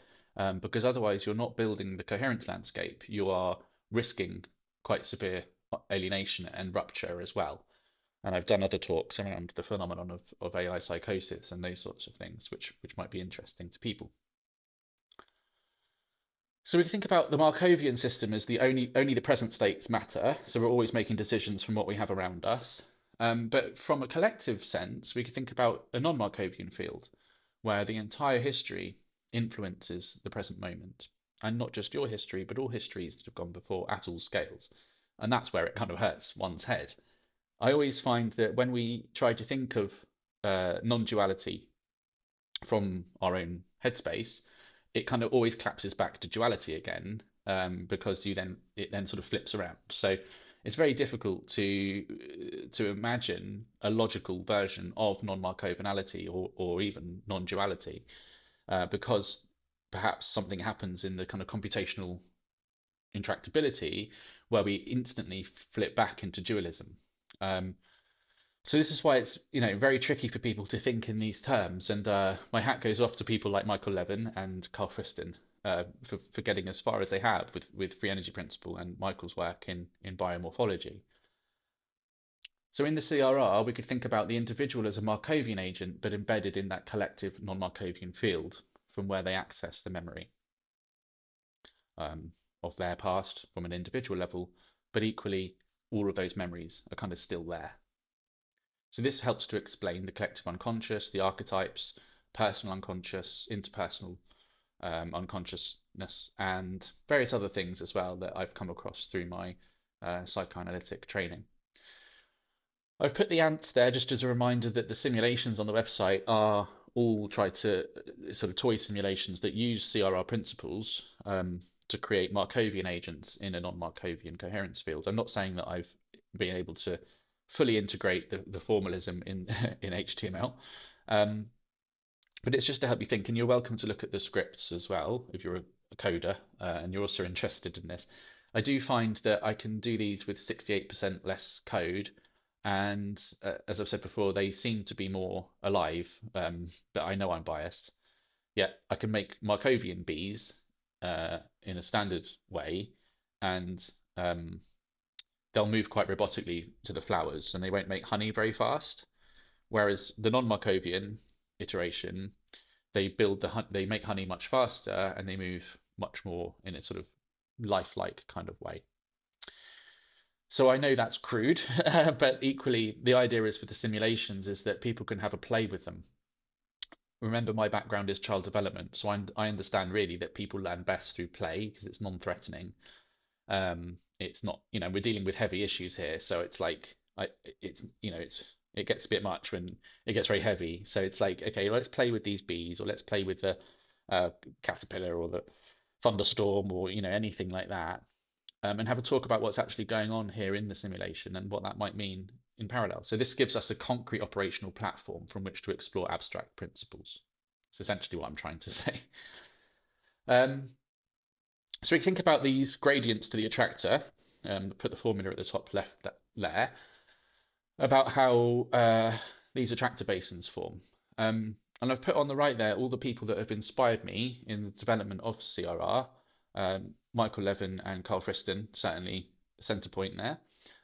because otherwise you're not building the coherence landscape. You are risking quite severe alienation and rupture as well. And I've done other talks around the phenomenon of AI psychosis and those sorts of things, which might be interesting to people. So we can think about the Markovian system as the only the present states matter. So we're always making decisions from what we have around us. But from a collective sense, we could think about a non-Markovian field, where the entire history influences the present moment, and not just your history, but all histories that have gone before at all scales. And that's where it kind of hurts one's head. I always find that when we try to think of non-duality from our own headspace, it kind of always collapses back to duality again, because it then sort of flips around. So it's very difficult to imagine a logical version of non-Markovanality or even non-duality, because perhaps something happens in the kind of computational intractability where we instantly flip back into dualism. Um, so this is why it's very tricky for people to think in these terms. And my hat goes off to people like Michael Levin and Carl Friston for getting as far as they have with free energy principle and Michael's work in biomorphology. So in the CRR, we could think about the individual as a Markovian agent, but embedded in that collective non-Markovian field from where they access the memory um, of their past from an individual level, but equally, all of those memories are kind of still there. So this helps to explain the collective unconscious, the archetypes, personal unconscious, interpersonal unconsciousness, and various other things as well that I've come across through my psychoanalytic training. I've put the ants there just as a reminder that the simulations on the website are all tried to sort of toy simulations that use CRR principles to create Markovian agents in a non-Markovian coherence field. I'm not saying that I've been able to fully integrate the formalism in in HTML, um, but it's just to help you think. And you're welcome to look at the scripts as well if you're a coder and you're also interested in this. I do find that I can do these with 68% less code, and as I've said before, they seem to be more alive. But I know I'm biased. Yeah, I can make Markovian bees in a standard way, and they'll move quite robotically to the flowers, and they won't make honey very fast. Whereas the non-Markovian iteration, they make honey much faster, and they move much more in a sort of lifelike kind of way. So I know that's crude, but equally the idea is for the simulations is that people can have a play with them. Remember, my background is child development, so I understand really that people learn best through play because it's non-threatening. It's not, we're dealing with heavy issues here, so it's like it gets a bit much when it gets very heavy. So it's like, okay, let's play with these bees, or let's play with the caterpillar or the thunderstorm, or anything like that, and have a talk about what's actually going on here in the simulation and what that might mean in parallel. So this gives us a concrete operational platform from which to explore abstract principles. It's essentially what I'm trying to say. Um, so we think about these gradients to the attractor, put the formula at the top left there, about how these attractor basins form. And I've put on the right there all the people that have inspired me in the development of CRR. Michael Levin and Carl Friston, certainly center point there.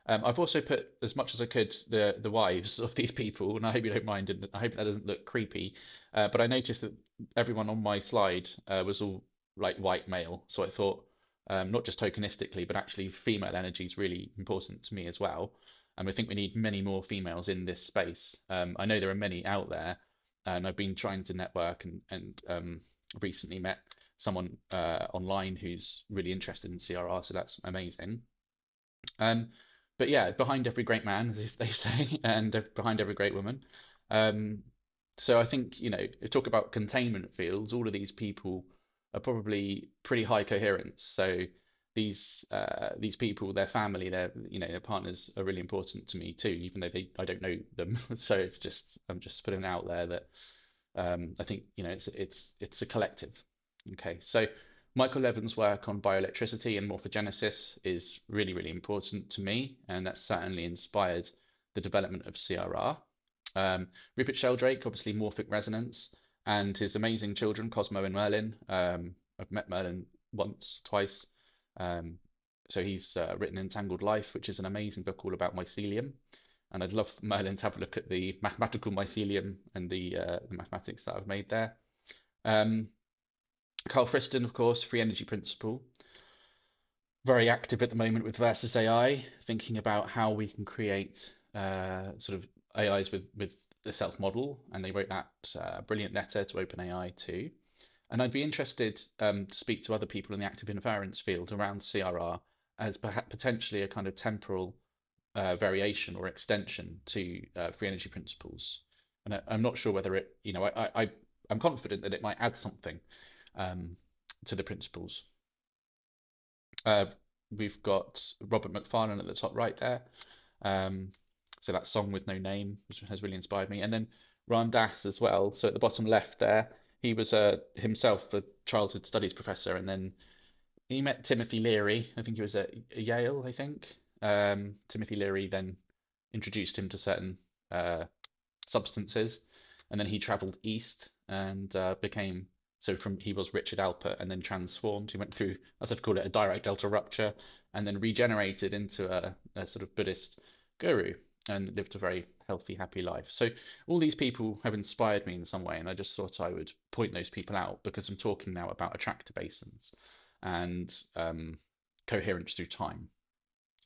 I've also put as much as I could the wives of these people, and I hope you don't mind, and I hope that doesn't look creepy. But I noticed that everyone on my slide was all like white male, so I thought not just tokenistically, but actually female energy is really important to me as well. And I think we need many more females in this space. I know there are many out there, and I've been trying to network and recently met someone online who's really interested in CRR, so that's amazing. But yeah, behind every great man, as they say, and behind every great woman. Um, so I think, talk about containment fields, all of these people are probably pretty high coherence. So these people, their family, their partners are really important to me too, even though I don't know them. So I'm just putting out there that I think it's a collective. Okay, so Michael Levin's work on bioelectricity and morphogenesis is really, really important to me, and that's certainly inspired the development of CRR. Rupert Sheldrake, obviously morphic resonance, and his amazing children, Cosmo and Merlin. I've met Merlin once, twice. So he's written Entangled Life, which is an amazing book all about mycelium. And I'd love Merlin to have a look at the mathematical mycelium and the mathematics that I've made there. Carl Friston, of course, free energy principle. Very active at the moment with Versus AI, thinking about how we can create sort of AIs with a self model. And they wrote that brilliant letter to OpenAI too. And I'd be interested to speak to other people in the active inference field around CRR as perhaps potentially a kind of temporal variation or extension to free energy principles. And I'm not sure whether I'm confident that it might add something to the principles. We've got Robert Macfarlane at the top right there. So that song with no name, which has really inspired me. And then Ram Dass as well. So at the bottom left there, he was himself a childhood studies professor and then he met Timothy Leary. I think he was at Yale, I think. Timothy Leary then introduced him to certain uh, substances, and then he travelled east and became so from he was Richard Alpert and then transformed. He went through, as I'd call it, a direct delta rupture, and then regenerated into a sort of Buddhist guru and lived a very healthy, happy life. So all these people have inspired me in some way, and I just thought I would point those people out because I'm talking now about attractor basins and coherence through time.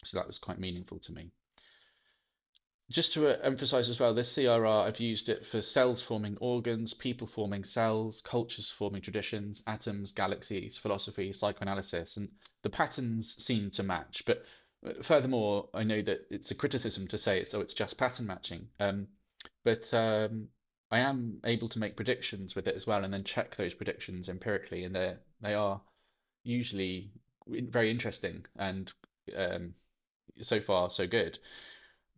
So that was quite meaningful to me. Just to emphasize as well, this CRR, I've used it for cells forming organs, people forming cells, cultures forming traditions, atoms, galaxies, philosophy, psychoanalysis, and the patterns seem to match. But furthermore, I know that it's a criticism to say it's just pattern matching. But I am able to make predictions with it as well, and then check those predictions empirically, and they are usually very interesting and um, so far so good.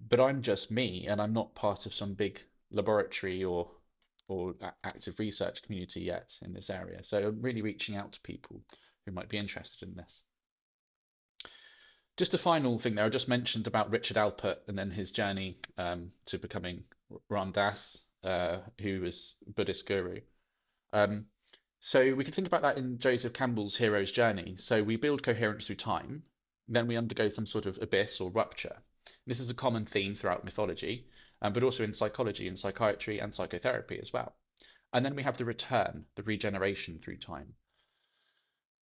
But I'm just me, and I'm not part of some big laboratory or active research community yet in this area. So I'm really reaching out to people who might be interested in this. Just a final thing there, I just mentioned about Richard Alpert and then his journey to becoming Ram Dass, who was Buddhist guru. Um, so we can think about that in Joseph Campbell's hero's journey. So we build coherence through time, then we undergo some sort of abyss or rupture. This is a common theme throughout mythology, but also in psychology and psychiatry and psychotherapy as well. And then we have the return, the regeneration through time.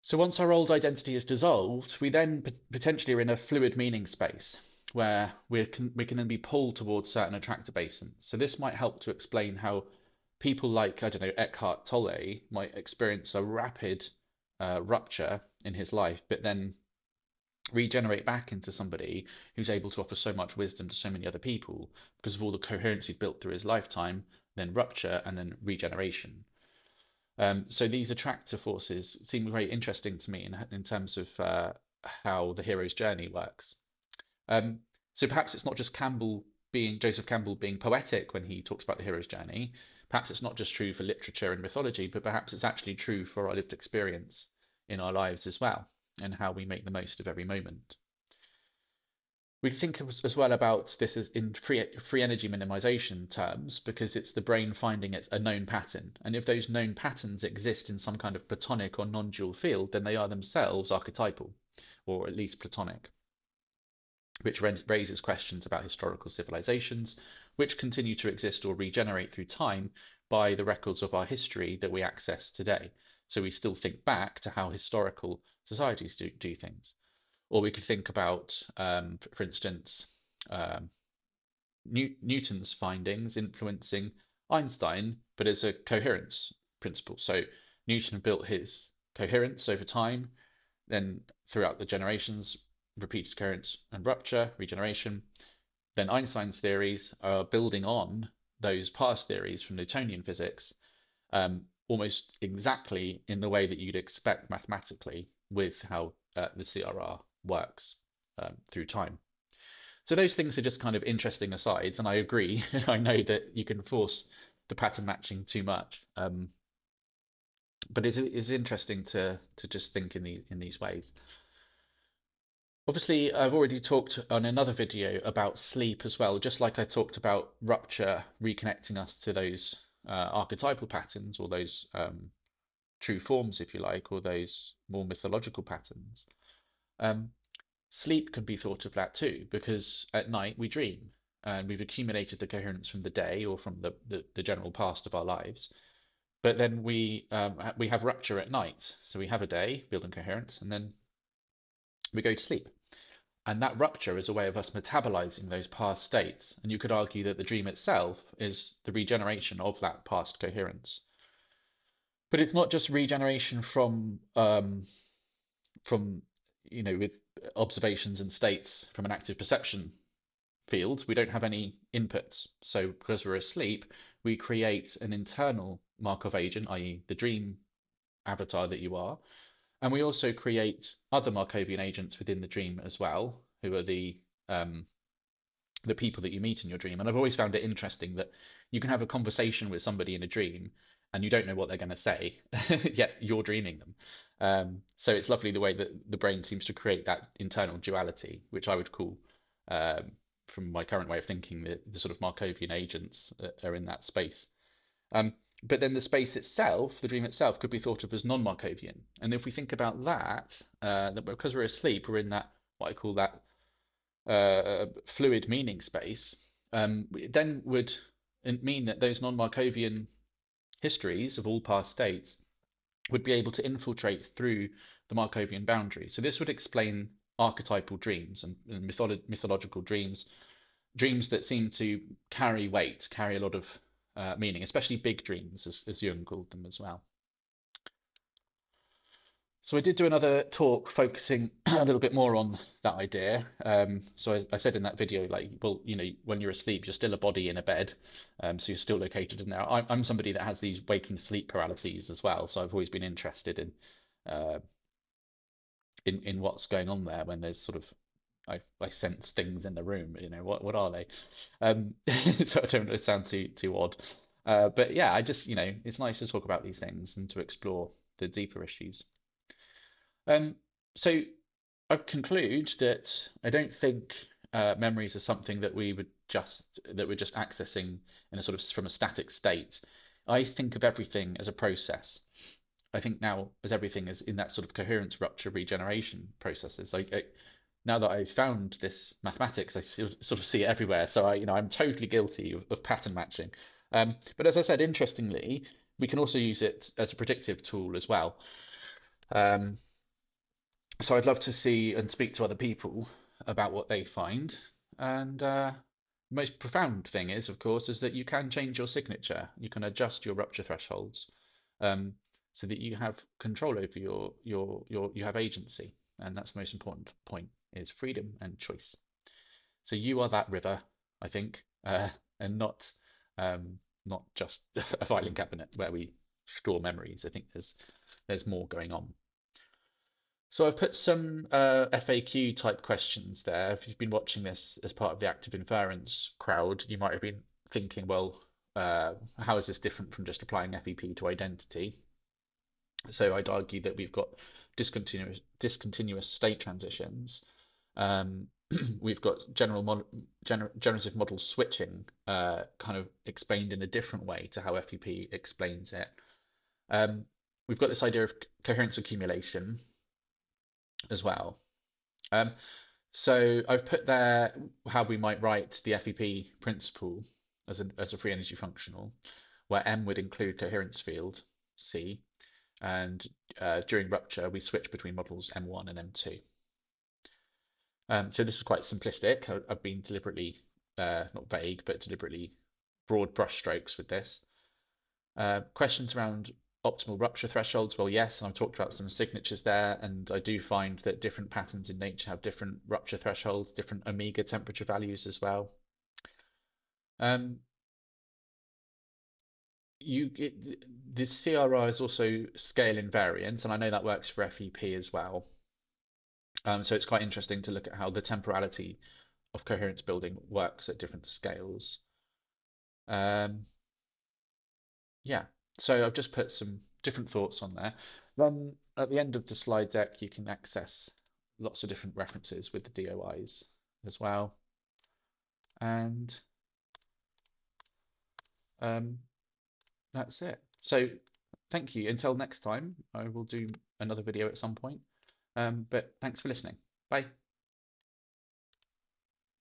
So once our old identity is dissolved, we then potentially are in a fluid meaning space where we can then be pulled towards certain attractor basins. So this might help to explain how people like, I don't know, Eckhart Tolle might experience a rapid rupture in his life, but then regenerate back into somebody who's able to offer so much wisdom to so many other people because of all the coherence he'd built through his lifetime, then rupture and then regeneration. So these attractor forces seem very interesting to me in terms of how the hero's journey works. Um, so perhaps it's not just Joseph Campbell being poetic when he talks about the hero's journey. Perhaps it's not just true for literature and mythology, but perhaps it's actually true for our lived experience in our lives as well, and how we make the most of every moment. We think as well about this as in free energy minimization terms because it's the brain finding it's a known pattern. And if those known patterns exist in some kind of platonic or non-dual field, then they are themselves archetypal, or at least platonic, which raises questions about historical civilizations, which continue to exist or regenerate through time by the records of our history that we access today. So we still think back to how historical societies do things. Or we could think about, for instance, um, Newton's findings influencing Einstein, but as a coherence principle. So Newton built his coherence over time, then throughout the generations, repeated coherence and rupture, regeneration. Then Einstein's theories are building on those past theories from Newtonian physics, almost exactly in the way that you'd expect mathematically with how the CRR works through time. So those things are just kind of interesting asides, and I agree. I know that you can force the pattern matching too much, but it is interesting to just think in these ways. Obviously, I've already talked on another video about sleep as well, just like I talked about rupture reconnecting us to those archetypal patterns or those true forms, if you like, or those more mythological patterns. Um, Sleep can be thought of that too, because at night we dream and we've accumulated the coherence from the day or from the general past of our lives. But then we have rupture at night. So we have a day building coherence and then we go to sleep. And that rupture is a way of us metabolizing those past states. And you could argue that the dream itself is the regeneration of that past coherence. But it's not just regeneration from with observations and states from an active perception field. We don't have any inputs. So because we're asleep, we create an internal Markov agent, i.e. the dream avatar that you are. And we also create other Markovian agents within the dream as well, who are the people that you meet in your dream. And I've always found it interesting that you can have a conversation with somebody in a dream and you don't know what they're going to say, yet you're dreaming them. So it's lovely the way that the brain seems to create that internal duality, which I would call, um, from my current way of thinking, the sort of Markovian agents are in that space. Um, but then the space itself, the dream itself, could be thought of as non-Markovian. And if we think about that, that because we're asleep, we're in that, what I call that fluid meaning space, it then would mean that those non-Markovian histories of all past states would be able to infiltrate through the Markovian boundary. So this would explain archetypal dreams and mythological dreams, dreams that seem to carry weight, carry a lot of meaning, especially big dreams, as Jung called them as well. So I did do another talk focusing a little bit more on that idea. So I said in that video, like, well, you know, when you're asleep, you're still a body in a bed, so you're still located in there. I'm somebody that has these waking sleep paralyses as well, so I've always been interested uh, in what's going on there when there's sort of I sense things in the room. You know, what are they? So I don't want to sound too odd, but yeah, I just, you know, it's nice to talk about these things and to explore the deeper issues. Um, so I conclude that I don't think memories are something that we're just accessing in a sort of from a static state. I think of everything as a process. I think now as everything is in that sort of coherence, rupture, regeneration processes. Now that I've found this mathematics, I sort of see it everywhere. So you know, I'm totally guilty of pattern matching. But as I said, interestingly, we can also use it as a predictive tool as well. Um, so I'd love to see and speak to other people about what they find. And the most profound thing is, of course, is that you can change your signature. You can adjust your rupture thresholds, um, so that you have control over you have agency. And that's the most important point, is freedom and choice. So you are that river, I think, and um, not just a filing cabinet where we store memories. I think there's more going on. So I've put some FAQ type questions there. If you've been watching this as part of the active inference crowd, you might have been thinking, well, how is this different from just applying FEP to identity? So I'd argue that we've got discontinuous state transitions. Um, we've got generative model switching, kind of explained in a different way to how FEP explains it. We've got this idea of coherence accumulation as well. Um, so I've put there how we might write the FEP principle as a free energy functional, where M would include coherence field C, and during rupture we switch between models M1 and M2. So this is quite simplistic. I've been deliberately not vague, but deliberately broad brushstrokes with this. Questions around optimal rupture thresholds? Well, yes, and I've talked about some signatures there, and I do find that different patterns in nature have different rupture thresholds, different omega temperature values as well. The CRR is also scale invariant, and I know that works for FEP as well. So it's quite interesting to look at how the temporality of coherence building works at different scales. Um, Yeah, so I've just put some different thoughts on there. Then at the end of the slide deck, you can access lots of different references with the DOIs as well. And that's it. So thank you. Until next time, I will do another video at some point. But thanks for listening. Bye.